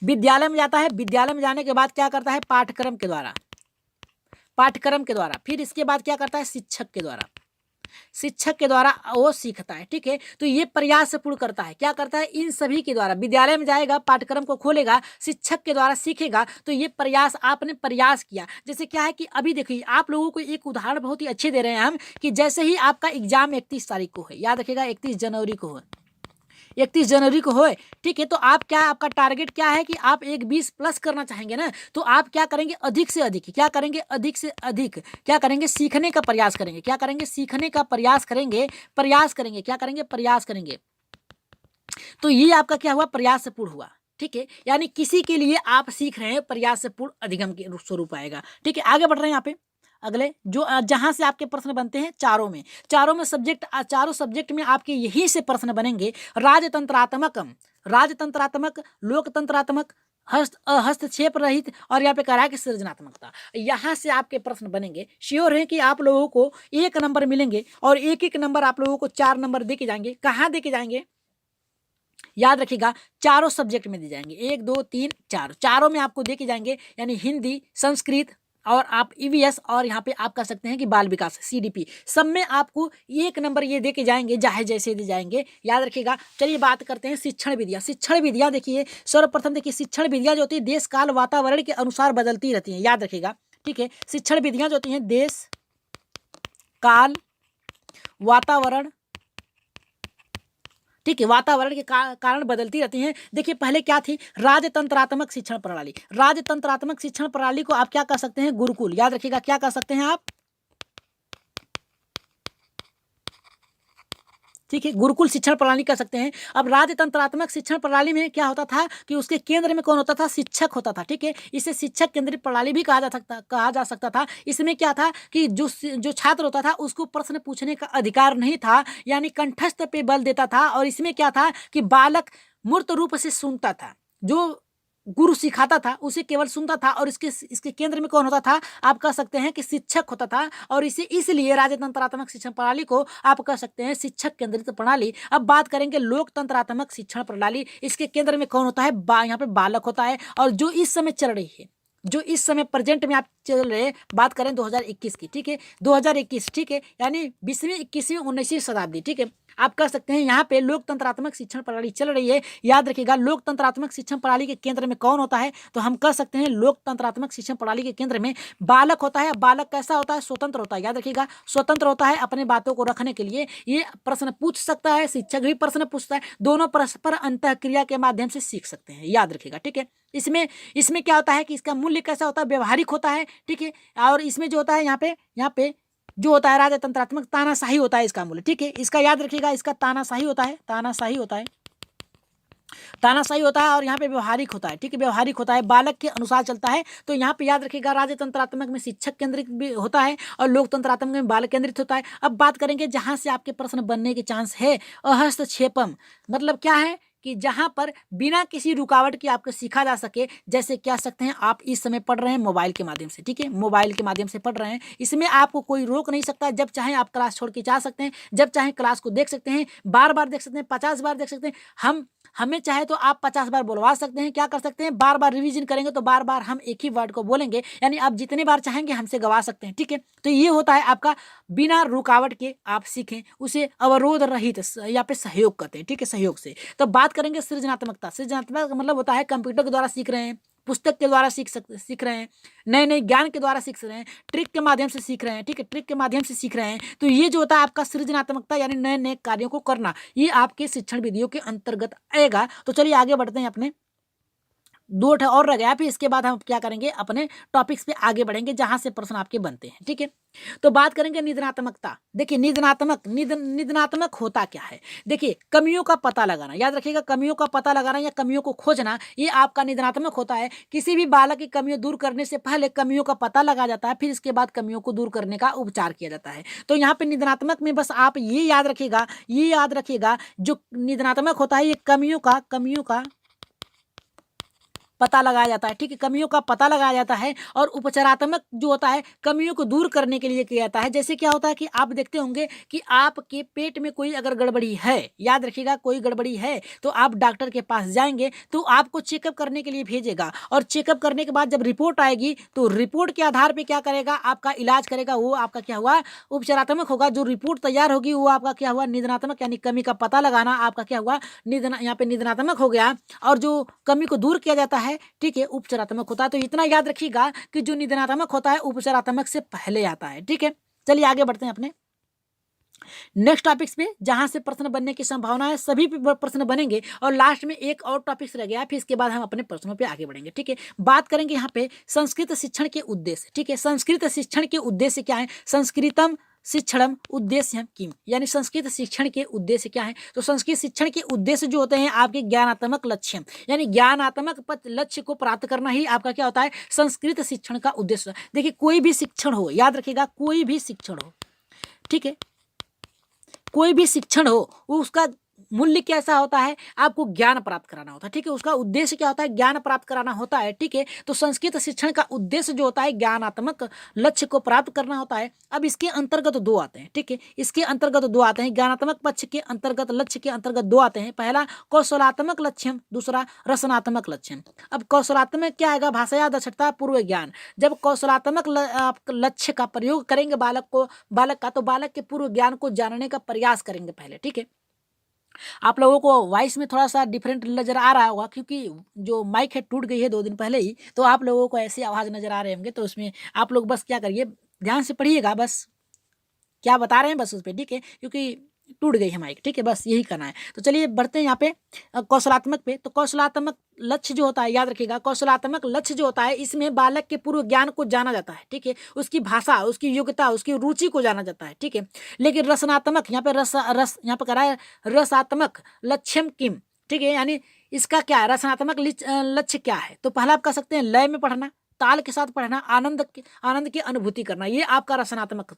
विद्यालय में जाता है, विद्यालय में जाने के बाद क्या करता है, पाठ्यक्रम के द्वारा, पाठ्यक्रम के द्वारा, फिर इसके बाद क्या करता है, शिक्षक के द्वारा, शिक्षक के द्वारा वो सीखता है, ठीक है। तो ये प्रयासपूर्ण करता है, क्या करता है, इन सभी के द्वारा, विद्यालय में जाएगा, पाठ्यक्रम को खोलेगा, शिक्षक के द्वारा सीखेगा, तो ये प्रयास, आपने प्रयास किया। जैसे क्या है कि अभी देखिए आप लोगों को एक उदाहरण बहुत ही अच्छे दे रहे हैं हम, कि जैसे ही आपका एग्जाम 31 तारीख को है, याद रखिएगा 31 जनवरी को है, 31 जनवरी को होए, ठीक है। तो आप क्या, आपका टारगेट क्या है कि आप एक 20 प्लस करना चाहेंगे ना, तो आप क्या करेंगे, अधिक से अधिक क्या करेंगे, अधिक से अधिक क्या करेंगे, सीखने का प्रयास करेंगे, क्या करेंगे, सीखने का प्रयास करेंगे, प्रयास करेंगे, क्या करेंगे, प्रयास करेंगे। तो ये आपका क्या हुआ, प्रयासपूर्ण हुआ, ठीक है। यानी किसी के लिए आप सीख रहे हैं, प्रयासपूर्ण अधिगम के स्वरूप आएगा, ठीक है। आगे बढ़ रहे हैं यहाँ पे, अगले जो जहां से आपके प्रश्न बनते हैं चारों में, चारों में सब्जेक्ट, चारों सब्जेक्ट में आपके यही से प्रश्न बनेंगे। राजतंत्रात्मक, राजतंत्रात्मक, लोकतंत्रात्मक, हस्तक्षेप रहित, और यहाँ पे कह रहा है कि सृजनात्मकता। यहाँ से आपके प्रश्न बनेंगे। श्योर है कि आप लोगों को 1 नंबर मिलेंगे, और एक एक नंबर आप लोगों को 4 नंबर दे के जाएंगे। कहाँ दे के जाएंगे, याद रखिएगा चारों सब्जेक्ट में दे जाएंगे, 1 2 3 4, चारों में आपको दे के जाएंगे। यानी हिंदी, संस्कृत, और आप ईवीएस, और यहाँ पे आप कह सकते हैं कि बाल विकास, सीडीपी, सब में आपको 1 नंबर ये दे के जाएंगे, चाहे जैसे दे जाएंगे, याद रखिएगा। चलिए बात करते हैं शिक्षण विधियाँ। शिक्षण विधियाँ देखिए, सर्वप्रथम देखिए, शिक्षण विधियाँ जो होती है देश काल वातावरण के अनुसार बदलती रहती हैं, याद रखिएगा, ठीक है। शिक्षण विधियाँ जो होती हैं देश काल वातावरण, ठीक है, वातावरण के कारण बदलती रहती हैं। देखिए पहले क्या थी, राजतंत्रात्मक शिक्षण प्रणाली। राजतंत्रात्मक शिक्षण प्रणाली को आप क्या कह सकते हैं, गुरुकुल, याद रखिएगा, क्या कह सकते हैं आप, ठीक है, गुरुकुल शिक्षण प्रणाली कह सकते हैं। अब राजतंत्रात्मक शिक्षण प्रणाली में क्या होता था कि उसके केंद्र में कौन होता था, शिक्षक होता था, ठीक है। इसे शिक्षक केंद्रित प्रणाली भी कहा जा सकता था। इसमें क्या था कि जो छात्र होता था उसको प्रश्न पूछने का अधिकार नहीं था, यानी कंठस्थ पे बल देता था। और इसमें क्या था कि बालक मूर्त रूप से सुनता था, जो गुरु सिखाता था उसे केवल सुनता था, और इसके केंद्र में कौन होता था, आप कह सकते हैं कि शिक्षक होता था। और इसे इसलिए राजतंत्रात्मक शिक्षण प्रणाली को आप कह सकते हैं शिक्षक केंद्रित प्रणाली। अब बात करेंगे लोकतंत्रात्मक शिक्षण प्रणाली। इसके केंद्र में कौन होता है, यहाँ पे बालक होता है। और जो इस समय चल रही है, जो इस समय प्रेजेंट में आप चल रहे, बात करें 2021 की, ठीक है, 2021, ठीक है, यानी 20वीं 21वीं 19वीं शताब्दी, ठीक है। आप कह सकते हैं यहाँ पे लोकतंत्रात्मक शिक्षण प्रणाली चल रही है। याद रखिएगा लोकतंत्रात्मक शिक्षण प्रणाली के केंद्र में कौन होता है, तो हम कह सकते हैं लोकतंत्रात्मक शिक्षण प्रणाली के केंद्र में बालक होता है। बालक कैसा होता है, स्वतंत्र होता है, याद रखिएगा, स्वतंत्र होता है अपने बातों को रखने के लिए। ये प्रश्न पूछ सकता है, शिक्षक भी प्रश्न पूछता है, दोनों परस्पर अंतःक्रिया के माध्यम से सीख सकते हैं, याद रखिएगा, ठीक है। इसमें क्या होता है कि इसका मूल्य कैसा होता है, व्यवहारिक होता है, ठीक है। और इसमें जो होता है यहाँ पे जो होता है राजतंत्रात्मक, तानाशाही होता है इसका मूल्य, ठीक है। इसका याद रखिएगा, इसका तानाशाही होता है, तानाशाही होता है, तानाशाही होता है। और यहाँ पे व्यवहारिक होता है, ठीक है, व्यवहारिक होता है, बालक के अनुसार चलता है। तो यहाँ पे याद रखिएगा राजतंत्रात्मक में शिक्षक केंद्रित भी होता है, और लोकतंत्रात्मक में बालक केंद्रित होता है। अब बात करेंगे जहां से आपके प्रश्न बनने के चांस है, अहस्तक्षेपम, मतलब क्या है कि जहां पर बिना किसी रुकावट के आपको सीखा जा सके। जैसे कह सकते हैं आप इस समय पढ़ रहे हैं मोबाइल के माध्यम से, ठीक है, मोबाइल के माध्यम से पढ़ रहे हैं, इसमें आपको कोई रोक नहीं सकता। जब चाहे आप क्लास छोड़ के जा सकते हैं, जब चाहे क्लास को देख सकते हैं, बार बार देख सकते हैं, 50 बार देख सकते हैं। हमें चाहे तो आप 50 बार बुलवा सकते हैं, क्या कर सकते हैं, बार बार रिवीजन करेंगे तो बार बार हम एक ही वर्ड को बोलेंगे, यानी आप जितने बार चाहेंगे हमसे गवा सकते हैं, ठीक है। तो ये होता है आपका बिना रुकावट के आप सीखें, उसे अवरोध रहित या पे सहयोग कहते हैं, ठीक है, सहयोग से। तो बात करेंगे सृजनात्मकता। सृजनात्मक मतलब होता है कंप्यूटर के द्वारा सीख रहे हैं, पुस्तक के द्वारा सीख रहे हैं, नए नए ज्ञान के द्वारा सीख रहे हैं, ट्रिक के माध्यम से सीख रहे हैं, ठीक है, ट्रिक के माध्यम से सीख रहे हैं। तो ये जो होता है आपका सृजनात्मकता, यानी नए नए कार्यों को करना, ये आपके शिक्षण विधियों के अंतर्गत आएगा। तो चलिए आगे बढ़ते हैं अपने दो ठे और रह गया, फिर इसके बाद हम क्या करेंगे, अपने टॉपिक्स पे आगे बढ़ेंगे जहां से प्रश्न आपके बनते हैं। ठीक है, तो बात करेंगे निदानात्मकता। देखिए निदानात्मक होता क्या है। देखिए कमियों का पता लगाना, याद रखिएगा, कमियों का पता लगाना या कमियों को खोजना, ये आपका निदानात्मक होता है। किसी भी बालक की कमियों दूर करने से पहले कमियों का पता लगाया जाता है, फिर इसके बाद कमियों को दूर करने का उपचार किया जाता है। तो यहाँ पे निदानात्मक में बस आप ये याद रखिएगा, जो निदानात्मक होता है ये कमियों का पता लगाया जाता है। ठीक है, कमियों का पता लगाया जाता है। और उपचारात्मक जो होता है कमियों को दूर करने के लिए किया जाता है। जैसे क्या होता है कि आप देखते होंगे कि आपके पेट में कोई अगर गड़बड़ी है, याद रखिएगा, कोई गड़बड़ी है तो आप डॉक्टर के पास जाएंगे तो आपको चेकअप करने के लिए भेजेगा, और चेकअप करने के बाद जब रिपोर्ट आएगी तो रिपोर्ट के आधार पर क्या करेगा, आपका इलाज करेगा। वो आपका क्या हुआ, उपचारात्मक होगा। जो रिपोर्ट तैयार होगी वो आपका क्या हुआ, निदानात्मक, यानी कमी का पता लगाना आपका क्या हुआ, यहाँ पे निदानात्मक हो गया। और जो कमी को दूर किया जाता है, ठीक है, उपचारात्मक होता है। तो इतना याद रखिएगा कि जो निदानात्मक होता है उपचारात्मक से पहले आता है। ठीक है, चलिए आगे बढ़ते हैं अपने नेक्स्ट टॉपिक्स पे, जहां से प्रश्न बनने की संभावना है। सभी पे प्रश्न बनेंगे और लास्ट में एक और टॉपिक्स रह गया, फिर इसके बाद हम अपने प्रश्नों पे आगे बढ़ेंगे। ठीक है, बात करेंगे यहाँ पे संस्कृत शिक्षण के उद्देश्य। ठीक है, संस्कृत शिक्षण के उद्देश्य क्या है, संस्कृतम शिक्षणम उद्देश्य किम, यानी संस्कृत शिक्षण के उद्देश्य क्या है। तो संस्कृत शिक्षण के उद्देश्य जो होते हैं आपके ज्ञानात्मक लक्ष्य, यानी ज्ञानात्मक लक्ष्य को प्राप्त करना ही आपका क्या होता है, संस्कृत शिक्षण का उद्देश्य। देखिए कोई भी शिक्षण हो, याद रखिएगा, कोई भी शिक्षण हो, ठीक है, कोई भी शिक्षण हो, उसका मूल्य कैसा होता है, आपको ज्ञान प्राप्त कराना होता है। ठीक है, उसका उद्देश्य क्या होता है, ज्ञान प्राप्त कराना होता है। ठीक है, तो संस्कृत शिक्षण का उद्देश्य जो होता है ज्ञानात्मक लक्ष्य को प्राप्त करना होता है। अब इसके अंतर्गत दो आते हैं। ठीक है, इसके अंतर्गत दो आते हैं, ज्ञानात्मक पक्ष के अंतर्गत, लक्ष्य के अंतर्गत दो आते हैं। पहला कौशलात्मक लक्ष्य, दूसरा रचनात्मक लक्ष्य। अब कौशलात्मक क्या आएगा, भाषा दक्षता पूर्व ज्ञान। जब कौशलात्मक लक्ष्य का प्रयोग करेंगे बालक का, तो बालक के पूर्व ज्ञान को जानने का प्रयास करेंगे पहले। ठीक है, आप लोगों को वॉइस में थोड़ा सा डिफरेंट नजर आ रहा होगा, क्योंकि जो माइक है टूट गई है 2 दिन पहले ही, तो आप लोगों को ऐसी आवाज़ नजर आ रहे होंगे। तो उसमें आप लोग बस क्या करिए, ध्यान से पढ़िएगा, बस क्या बता रहे हैं बस उस पर। ठीक है, क्योंकि टूट गई है माइक। ठीक है, बस यही करना है। तो चलिए बढ़ते हैं यहाँ पे कौशलात्मक पे। तो कौशलात्मक लक्ष्य जो होता है, याद रखिएगा, कौशलात्मक लक्ष्य जो होता है इसमें बालक के पूर्व ज्ञान को जाना जाता है। ठीक है, उसकी भाषा, उसकी योग्यता, उसकी रुचि को जाना जाता है। ठीक है, लेकिन रचनात्मक यहाँ पे रस यहाँ पे कह रहा है रसात्मक लक्ष्यम किम। ठीक है, यानी इसका क्या है, रचनात्मक लक्ष्य क्या है। तो पहला आप कह सकते हैं लय में पढ़ना, ताल के साथ पढ़ना, आनंद की अनुभूति करना, ये आपका रसात्मक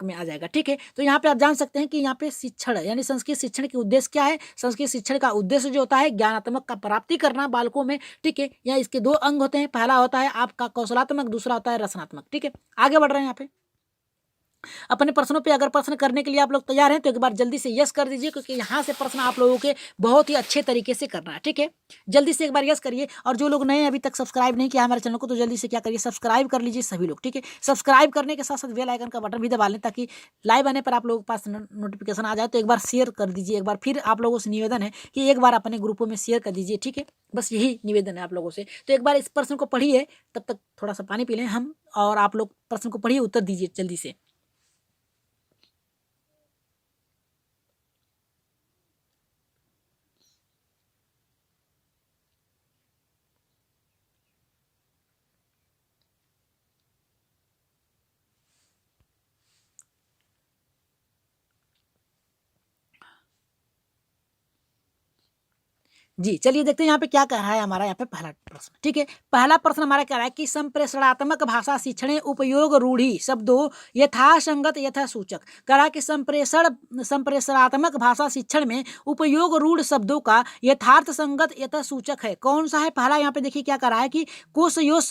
में आ जाएगा। ठीक है, तो यहाँ पे आप जान सकते हैं कि यहाँ पे शिक्षण यानी संस्कृत शिक्षण के उद्देश्य क्या है। संस्कृत शिक्षण का उद्देश्य जो होता है ज्ञानात्मक का प्राप्ति करना बालकों में। ठीक है, यहाँ इसके 2 अंग होते हैं, पहला होता है आपका कौशलात्मक, दूसरा होता है रचनात्मक। ठीक है, आगे बढ़ रहे हैं यहाँ पे अपने प्रश्नों पे। अगर प्रश्न करने के लिए आप लोग तैयार हैं तो एक बार जल्दी से यस कर दीजिए, क्योंकि यहाँ से प्रश्न आप लोगों के बहुत ही अच्छे तरीके से करना है। ठीक है, जल्दी से एक बार यस करिए। और जो लोग नए अभी तक सब्सक्राइब नहीं किया हमारे चैनल को, तो जल्दी से क्या करिए, सब्सक्राइब कर लीजिए सभी लोग। ठीक है, सब्सक्राइब करने के साथ साथ बेल आइकन का बटन भी दबा लें, ताकि लाइव आने पर आप लोगों के पास नोटिफिकेशन आ जाए। तो एक बार शेयर कर दीजिए। एक बार फिर आप लोगों से निवेदन है कि एक बार अपने ग्रुपों में शेयर कर दीजिए। ठीक है, बस यही निवेदन है आप लोगों से। तो एक बार इस प्रश्न को पढ़िए, तब तक थोड़ा सा पानी पी लें हम, और आप लोग प्रश्न को पढ़िए, उत्तर दीजिए जल्दी से। जी, चलिए देखते हैं यहाँ पे क्या कह रहा है हमारा यहाँ पे पहला प्रश्न। ठीक है, पहला प्रश्न हमारा कह रहा है कि संप्रेषणात्मक भाषा शिक्षण उपयोग रूढ़ि शब्दों यथासंगत यथासूचक। कह रहा है कि संप्रेषणात्मक भाषा शिक्षण में उपयोग रूढ़ शब्दों का यथार्थ संगत यथासूचक है। कौन सा है पहला, यहाँ पे देखिए क्या कह रहा है कि कोशयोग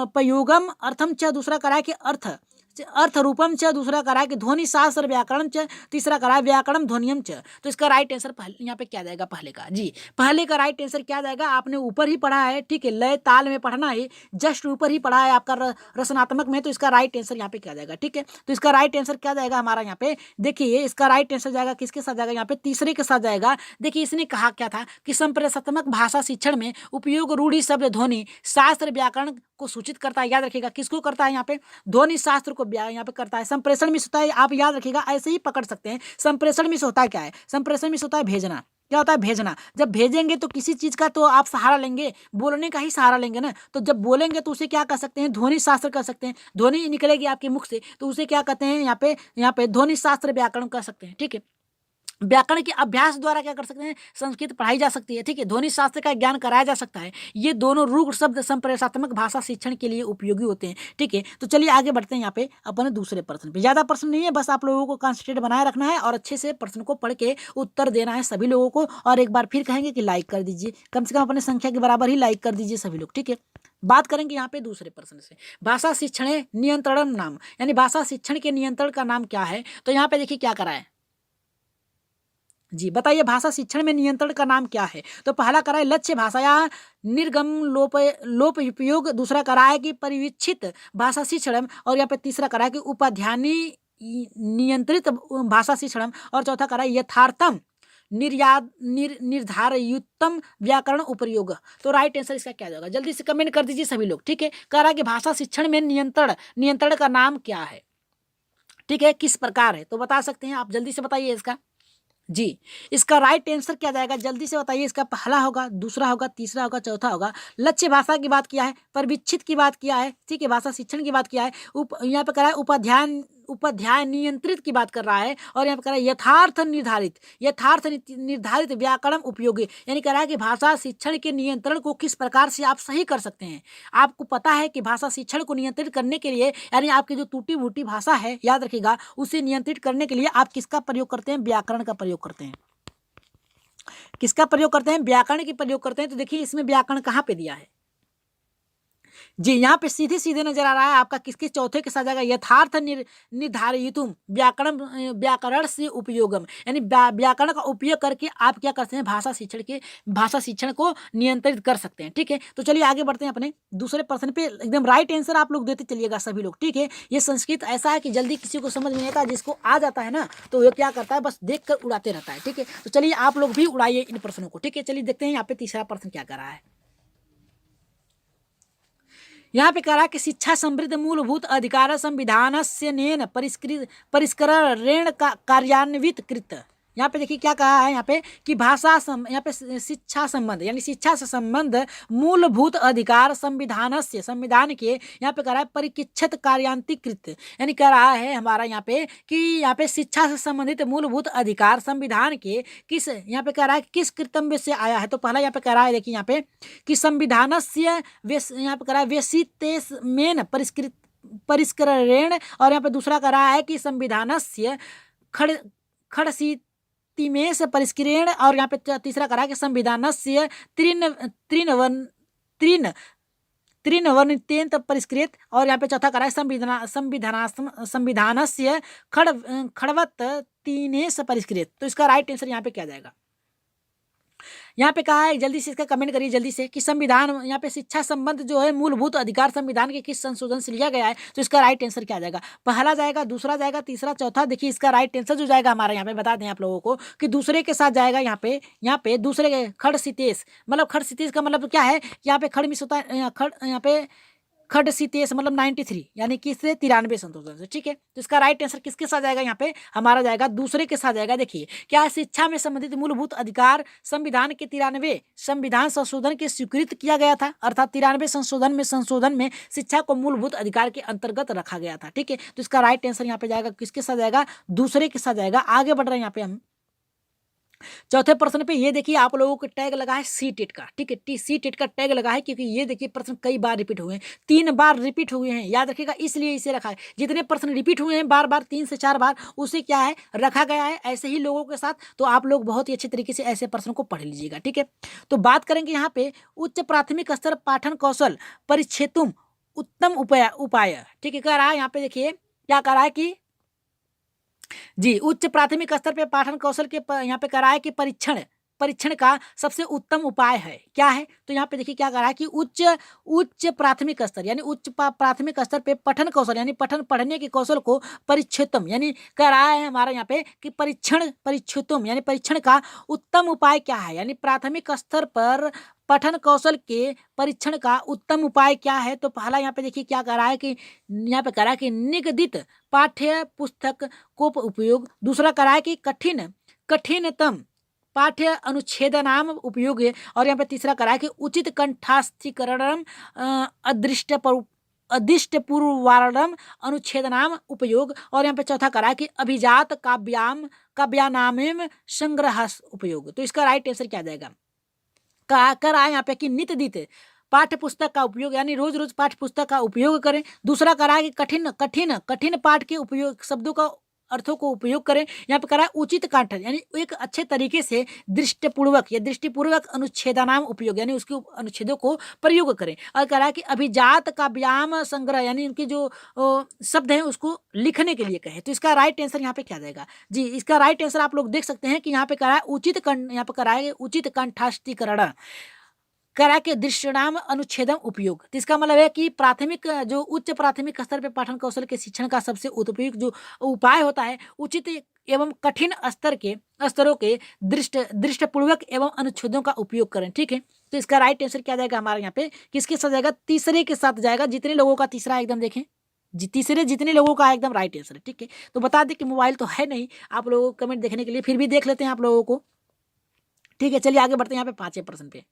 प्रयोगम अर्थम च, दूसरा कह रहा है कि अर्थ रूपम च, दूसरा करा है कि ध्वनि शास्त्र व्याकरण च, तीसरा करा है व्याकरण ध्वनियम च। तो इसका राइट आंसर यहाँ पे क्या जाएगा, पहले का। जी, पहले का राइट आंसर क्या जाएगा, आपने ऊपर ही पढ़ा है। ठीक है, लय ताल में पढ़ना है, जस्ट ऊपर ही पढ़ा है आपका रचनात्मक में। तो इसका राइट आंसर यहाँ पे क्या जाएगा। ठीक है, तो इसका राइट आंसर क्या जाएगा हमारा यहाँ पे, देखिए इसका राइट आंसर जाएगा किसके साथ जाएगा, यहाँ पे तीसरे के साथ जाएगा। देखिए इसने कहा क्या था कि संप्रेषणात्मक भाषा शिक्षण में उपयोग रूढ़ि शब्द ध्वनि शास्त्र व्याकरण को सूचित करता है। याद रखिएगा किसको करता है, यहाँ पे ध्वनि शास्त्र को यहाँ पे करता है। संप्रेषण में होता है, आप याद रखिएगा, ऐसे ही पकड़ सकते हैं। संप्रेषण में होता है क्या है, संप्रेषण में होता है भेजना। क्या होता है भेजना। जब भेजेंगे तो किसी चीज का तो आप सहारा लेंगे, बोलने का ही सहारा लेंगे ना। तो जब बोलेंगे तो उसे क्या कर सकते हैं, ध्वनि शास्त्र कर सकते हैं। ध्वनि निकलेगी आपके मुख से तो उसे क्या कहते हैं, यहाँ पे ध्वनि शास्त्र व्याकरण कर सकते हैं। ठीक है, व्याकरण के अभ्यास द्वारा क्या कर सकते हैं, संस्कृत पढ़ाई जा सकती है। ठीक है, ध्वनि शास्त्र का ज्ञान कराया जा सकता है। ये दोनों रूढ़ शब्द संप्रेषणात्मक भाषा शिक्षण के लिए उपयोगी होते हैं। ठीक है, तो चलिए आगे बढ़ते हैं यहाँ पे अपने दूसरे प्रश्न पे। ज्यादा प्रश्न नहीं है, बस आप लोगों को कॉन्सेंट्रेट बनाए रखना है और अच्छे से प्रश्न को पढ़ के उत्तर देना है सभी लोगों को। और एक बार फिर कहेंगे कि लाइक कर दीजिए, कम से कम अपने संख्या के बराबर ही लाइक कर दीजिए सभी लोग। ठीक है, बात करेंगे यहाँ पे दूसरे प्रश्न से। भाषा शिक्षण नियंत्रण नाम, यानी भाषा शिक्षण के नियंत्रण का नाम क्या है। तो यहाँ पे देखिए क्या करा है जी, बताइए भाषा शिक्षण में नियंत्रण का नाम क्या है। तो पहला करा है लक्ष्य भाषा या निर्गम लोप उपयोग, दूसरा करा है कि परिवीक्षित भाषा शिक्षण, और यहाँ पे तीसरा करा है कि उपाध्यानी नियंत्रित भाषा शिक्षण, और चौथा करा है यथार्थम निर्धारयुक्तम व्याकरण उपयोग। तो राइट आंसर इसका क्या जाएगा, जल्दी से कमेंट कर दीजिए सभी लोग। ठीक है, कह रहा है कि भाषा शिक्षण में नियंत्रण का नाम क्या है। ठीक है, किस प्रकार है तो बता सकते हैं आप, जल्दी से बताइए इसका जी। इसका राइट आंसर क्या जाएगा, जल्दी से बताइए। इसका पहला होगा, दूसरा होगा, तीसरा होगा, चौथा होगा। लक्ष्य भाषा की बात किया है, परिवीक्षित की बात किया है। ठीक है, भाषा शिक्षण की बात किया है, यहाँ पे करा है उपाध्याय नियंत्रित की बात कर रहा है, और यहाँ पे कह रहा है यथार्थ निर्धारित व्याकरण उपयोगी, यानी कह रहा है कि भाषा शिक्षण के नियंत्रण को किस प्रकार से आप सही कर सकते हैं। आपको पता है कि भाषा शिक्षण को नियंत्रित करने के लिए, यानी आपकी जो टूटी फूटी भाषा है, याद रखिएगा, उसे नियंत्रित करने के लिए आप किसका प्रयोग करते हैं, व्याकरण का प्रयोग करते हैं। किसका प्रयोग करते हैं, व्याकरण की प्रयोग करते हैं। तो देखिए इसमें व्याकरण कहाँ पे दिया है जी, यहाँ पे सीधे सीधे नजर आ रहा है आपका, किसके चौथे के साथ जाएगा, यथार्थ निर्धारितुम व्याकरण से उपयोगम, यानी व्याकरण का उपयोग करके आप क्या करते हैं, भाषा शिक्षण को नियंत्रित कर सकते हैं। ठीक है, तो चलिए आगे बढ़ते हैं अपने दूसरे प्रश्न पे। एकदम राइट आंसर आप लोग देते चलिएगा सभी लोग। ठीक है, ये संस्कृत ऐसा है कि जल्दी किसी को समझ में नहीं आता, जिसको आ जाता है ना तो वो क्या करता है, बस देख कर उड़ाते रहता है। ठीक है, तो चलिए आप लोग भी उड़ाइए इन प्रश्नों को। ठीक है, चलिए देखते हैं यहाँ पे तीसरा प्रश्न क्या कर रहा है। यहाँ पे कह रहा है कि शिक्षा समृद्ध मूलभूत अधिकार संविधान से नेन परिष्करण का कार्यान्वित कृत। यहाँ पे देखिए क्या कहा है, यहाँ पे कि यहाँ पे शिक्षा संबंध, यानी शिक्षा से संबंध मूलभूत अधिकार संविधान के यहाँ पे कह रहा है परिकीक्षित कार्यान्तिकृत, यानी कह रहा है हमारा यहाँ पे कि यहाँ पे शिक्षा से संबंधित मूलभूत अधिकार संविधान के किस, यहाँ पे कह रहा है किस कर्तव्य से आया है। तो पहला यहाँ पे कह रहा है, देखिए यहाँ पे कि संविधान से यहाँ पे कह रहा है वेसितेस मेन परिष्करण, और यहाँ पे दूसरा कह रहा है कि संविधान से खड़ में से परिष्करण, और यहाँ पे तीसरा करा कि संविधान से त्रिनवनित्यंत परिष्कृत, और यहाँ पे चौथा करा है संविधान से खड़वत तीन से परिष्कृत। तो इसका राइट आंसर यहाँ पे क्या जाएगा, यहाँ पे कहा है, जल्दी से इसका कमेंट करिए जल्दी से, कि संविधान यहाँ पे शिक्षा संबंध जो है मूलभूत अधिकार संविधान के किस संशोधन से लिया गया है। तो इसका राइट आंसर क्या जाएगा, पहला जाएगा, दूसरा जाएगा, तीसरा, चौथा। देखिए इसका राइट आंसर जो जाएगा हमारा, यहाँ पे बता दें आप लोगों को कि दूसरे के साथ जाएगा। यहाँ पे दूसरे के खड़सितेश, मतलब खड़सितेश का मतलब क्या है, यहाँ पे खड़ मिस होता है, यहाँ पे खडसितेश मतलब 93, यानी किससे 93 संशोधन से। ठीक है, तो इसका राइट आंसर किसके साथ जाएगा, यहाँ पे हमारा जाएगा दूसरे के साथ जाएगा। देखिए क्या शिक्षा में संबंधित मूलभूत अधिकार संविधान के 93 संविधान संशोधन के स्वीकृत किया गया था, अर्थात 93 संशोधन में शिक्षा को मूलभूत अधिकार के अंतर्गत रखा गया था। ठीक है, तो इसका राइट आंसर यहाँ पे जाएगा, किसके साथ जाएगा, दूसरे के साथ जाएगा। आगे बढ़ रहे हैं यहाँ पे हम चौथे प्रश्न पे। ये देखिए आप लोगों को टैग लगा है सी टेट का। ठीक है, सी टेट का टैग लगा है, क्योंकि ये देखिए प्रश्न कई बार रिपीट हुए हैं, 3 बार रिपीट हुए हैं, याद रखिएगा, इसलिए इसे रखा है। जितने प्रश्न रिपीट हुए हैं बार बार 3 से 4 बार, उसे क्या है रखा गया है ऐसे ही लोगों के साथ। तो आप लोग बहुत ही अच्छे तरीके से ऐसे प्रश्नों को पढ़ लीजिएगा। ठीक है, तो बात करेंगे यहाँ पे उच्च प्राथमिक स्तर पाठन कौशल परिक्षेतुम उत्तम उपाय। ठीक है, कह रहा है यहाँ पे, देखिए क्या कह रहा है कि जी उच्च प्राथमिक स्तर पे पाठन कौशल के यहाँ पे कह रहा है कि परीक्षण का सबसे उत्तम उपाय है क्या है। तो यहाँ पे देखिए क्या कर रहा है कि उच्च प्राथमिक स्तर, यानी उच्च प्राथमिक स्तर पे पठन कौशल, यानी पढ़ने के कौशल को परिक्षेतम, यानी कह रहा है हमारा यहाँ पे कि परिक्षेतम यानी परीक्षण का उत्तम उपाय क्या है, यानी प्राथमिक स्तर पर पठन कौशल के परीक्षण का उत्तम उपाय क्या है। तो पहला यहाँ पे देखिए क्या कर रहा है कि यहाँ पे कह रहा है कि निगदित पाठ्य पुस्तक को उपयोग, दूसरा कह रहा है कि कठिनतम पाठ्य अनुच्छेदनाम उपयोग है। और यहाँ पे तीसरा करा है कि उचित कंठास्थीकरणम अदिष्टपूर्वारणम अनुच्छेदनाम उपयोग। और यहाँ पे चौथा करा है कि अभिजात काव्यानामेम संग्रह उपयोग। तो इसका राइट आंसर क्या जाएगा? करा यहाँ पे कि नित्य दित पाठ्य पुस्तक का उपयोग, यानी रोज रोज पाठ्य पुस्तक का उपयोग करें। दूसरा करा है कि कठिन कठिन कठिन पाठ के उपयोग शब्दों का अर्थों को उपयोग करें। यहाँ पे करा है उचित कंठ, यानी एक अच्छे तरीके से दृष्टिपूर्वक या दृष्टिपूर्वक अनुच्छेदनाम उपयोग, यानी उसके अनुच्छेदों को प्रयोग करें। और करा है कि अभिजात काव्याम संग्रह, यानी उनके जो शब्द हैं उसको लिखने के लिए कहें। तो इसका राइट आंसर यहाँ पे क्या जाएगा? जी, इसका राइट आंसर आप लोग देख सकते हैं कि यहाँ पे करा है उचित यहाँ पे करा है उचित कंठास्थीकरण करा के दृश्यनाम अनुच्छेदम उपयोग। तो इसका मतलब है कि प्राथमिक जो उच्च प्राथमिक स्तर पे पाठन कौशल के शिक्षण का सबसे उपयुक्त जो उपाय होता है उचित एवं कठिन स्तरों के दृष्टिपूर्वक एवं अनुच्छेदों का उपयोग करें। ठीक है, तो इसका राइट आंसर क्या जाएगा हमारे यहाँ पे? किसके साथ जाएगा? तीसरे के साथ जाएगा। जितने लोगों का तीसरा एकदम देखें तीसरे जितने लोगों का एकदम राइट आंसर है। ठीक है, तो बता दें कि मोबाइल तो है नहीं आप लोगों को कमेंट देखने के लिए, फिर भी देख लेते हैं आप लोगों को। ठीक है, चलिए आगे बढ़ते हैं। यहाँ पे 5वें प्रश्न पे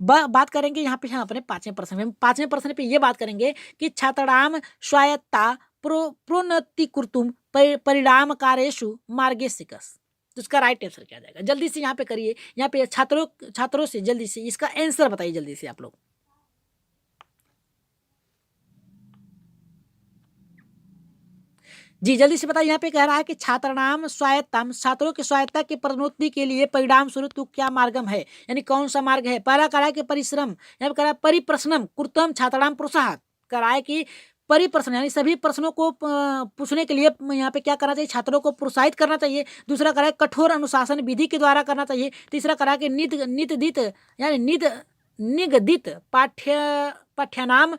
बात करेंगे। यहाँ पे हम अपने 5वें प्रश्न में 5वें प्रश्न पे ये बात करेंगे कि छात्राणाम स्वायत्ता प्रोन्नतिकुर्तुम परिणाम कार्येषु मार्गेसिकस। तो इसका राइट आंसर क्या जाएगा? जल्दी से यहाँ पे करिए। यहाँ पे छात्रों से जल्दी से इसका आंसर बताइए जल्दी से आप लोग। जी जल्दी से बताइए। यहाँ पे कह रहा है कि छात्राणाम स्वायत्तम, छात्रों की स्वायत्ता के प्रोन्नति के लिए परिणाम स्वरूप तो क्या मार्गम है, यानी कौन सा मार्ग है? पहला करा है कि परिश्रम, यहाँ पे करा है परिप्रश्नम कुर्तम छात्राणाम प्रोत्साहन, करा है कि परिप्रश्न यानी सभी प्रश्नों को पूछने के लिए यहाँ पे क्या करना चाहिए? छात्रों को प्रोत्साहित करना चाहिए। दूसरा करा है कठोर अनुशासन विधि के द्वारा करना चाहिए। तीसरा करा है कि निगदित यानी निगदित पाठ्यनाम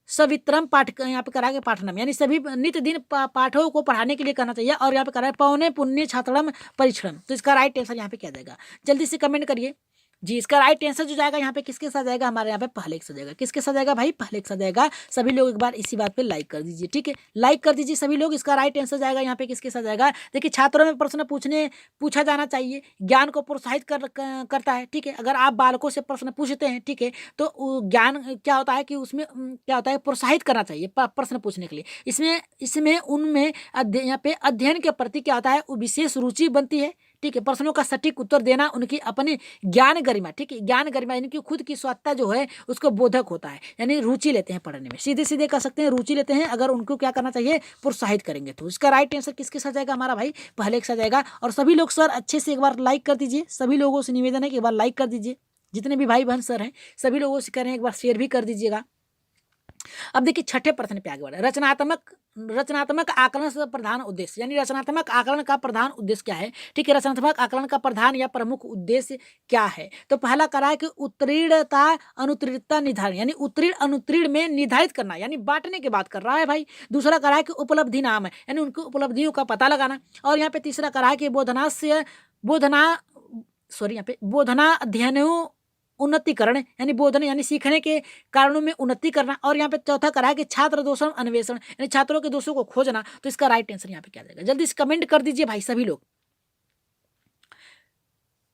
सवित्रम पाठ, यहाँ पे करा के पाठनम, यानी सभी नित्य दिन पाठों को पढ़ाने के लिए करना चाहिए। और यहाँ पे करा है पौने पुण्य छात्रम परीक्षण। तो इसका राइट आंसर यहाँ पे क्या जाएगा? जल्दी से कमेंट करिए। जी, इसका राइट आंसर जो जाएगा यहाँ पे किसके साथ जाएगा? हमारे यहाँ पे पहले के साथ जाएगा। किसके साथ जाएगा भाई? पहले के साथ जाएगा। सभी लोग एक बार इसी बात पे लाइक कर दीजिए। ठीक है, लाइक कर दीजिए सभी लोग। इसका राइट आंसर जाएगा यहाँ पे किसके साथ जाएगा? देखिए, छात्रों में प्रश्न पूछा जाना चाहिए, ज्ञान को प्रोत्साहित करता है। ठीक है, अगर आप बालकों से प्रश्न पूछते हैं, ठीक है, तो ज्ञान क्या होता है कि उसमें क्या होता है? प्रोत्साहित करना चाहिए प्रश्न पूछने के लिए। इसमें उनमें यहाँ पे अध्ययन के प्रति क्या होता है? विशेष रुचि बनती है। ठीक है, प्रश्नों का सटीक उत्तर देना उनकी अपनी ज्ञान गरिमा, ठीक है, ज्ञान गरिमा इनकी खुद की स्वायत्ता जो है उसको बोधक होता है, यानी रुचि लेते हैं पढ़ने में। सीधे सीधे कह सकते हैं रुचि लेते हैं। अगर उनको क्या करना चाहिए? प्रोत्साहित करेंगे। तो इसका राइट आंसर किसके साथ जाएगा हमारा भाई? पहले के साथ जाएगा। और सभी लोग सर अच्छे से एक बार लाइक कर दीजिए। सभी लोगों से निवेदन है कि एक बार लाइक कर दीजिए। जितने भी भाई बहन सर हैं सभी लोगों से कह रहे हैं एक बार शेयर भी कर दीजिएगा। अब देखिए छठे प्रश्न पे आगे बढ़े। रचनात्मक आकलन का प्रधान उद्देश्य, यानी रचनात्मक आकलन का प्रधान उद्देश्य क्या है? ठीक है, रचनात्मक आकलन का प्रधान या प्रमुख उद्देश्य क्या है? तो पहला करा है कि उत्तीर्णता अनुत्तीर्णता निर्धारण, यानी उत्तीर्ण अनुत्तीर्ण में निर्धारित करना, यानी बांटने की बात कर रहा है भाई। दूसरा करा है कि उपलब्धि नाम है, यानी उनकी उपलब्धियों का पता लगाना। और यहाँ पे तीसरा करा है कि बोधना अध्ययनों उन्नतिकरण, यानी बोधन यानी सीखने के कारणों में उन्नति करना। और यहाँ पे चौथा करा है कि छात्र दोषों अन्वेषण, यानी छात्रों के दोषों को खोजना। तो इसका राइट आंसर यहाँ पे क्या जाएगा? जल्दी से कमेंट कर दीजिए भाई सभी लोग।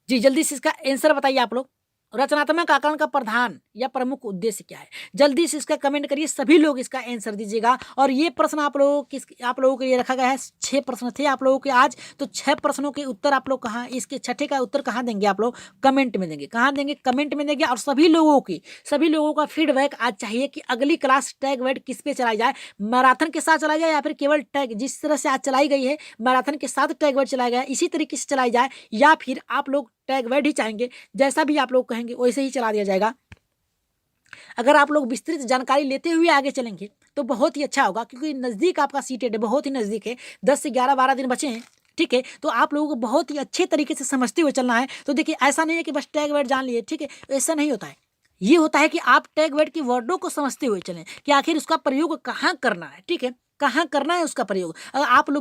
जी जल्दी से इसका आंसर बताइए आप लोग। रचनात्मक आकलन का प्रधान या प्रमुख उद्देश्य क्या है? जल्दी से इसका कमेंट करिए, सभी लोग इसका आंसर दीजिएगा। और ये प्रश्न आप लोगों के लिए रखा गया है। 6 प्रश्न थे आप लोगों के आज, तो 6 प्रश्नों के उत्तर आप लोग कहाँ, इसके छठे का उत्तर कहाँ देंगे आप लोग? कमेंट में देंगे। कहाँ देंगे? कमेंट में देंगे। और सभी लोगों का फीडबैक आज चाहिए कि अगली क्लास टैग वर्ड किस पे चलाई जाए, मैराथन के साथ चलाई जाए या फिर केवल टैग जिस तरह से आज चलाई गई है मैराथन के साथ टैग वर्ड चलाया गया इसी तरीके से चलाई जाए, या फिर आप लोग टैग वर्ड ही चाहेंगे? जैसा भी आप लोग कहेंगे वैसे ही चला दिया जाएगा। अगर आप लोग विस्तृत जानकारी लेते हुए आगे चलेंगे तो बहुत ही अच्छा होगा, क्योंकि नज़दीक आपका सीटेड है, बहुत ही नज़दीक है। 10 से 11-12 दिन बचे हैं। ठीक है, तो आप लोगों को बहुत ही अच्छे तरीके से समझते हुए चलना है। तो देखिए ऐसा नहीं है कि बस टैग वर्ड जान लिए, ठीक है, ऐसा नहीं होता है। ये होता है कि आप टैग वर्ड की वर्डों को समझते हुए चलें कि आखिर उसका प्रयोग कहाँ करना है। ठीक है, कहाँ करना है उसका प्रयोग। अगर आप लोग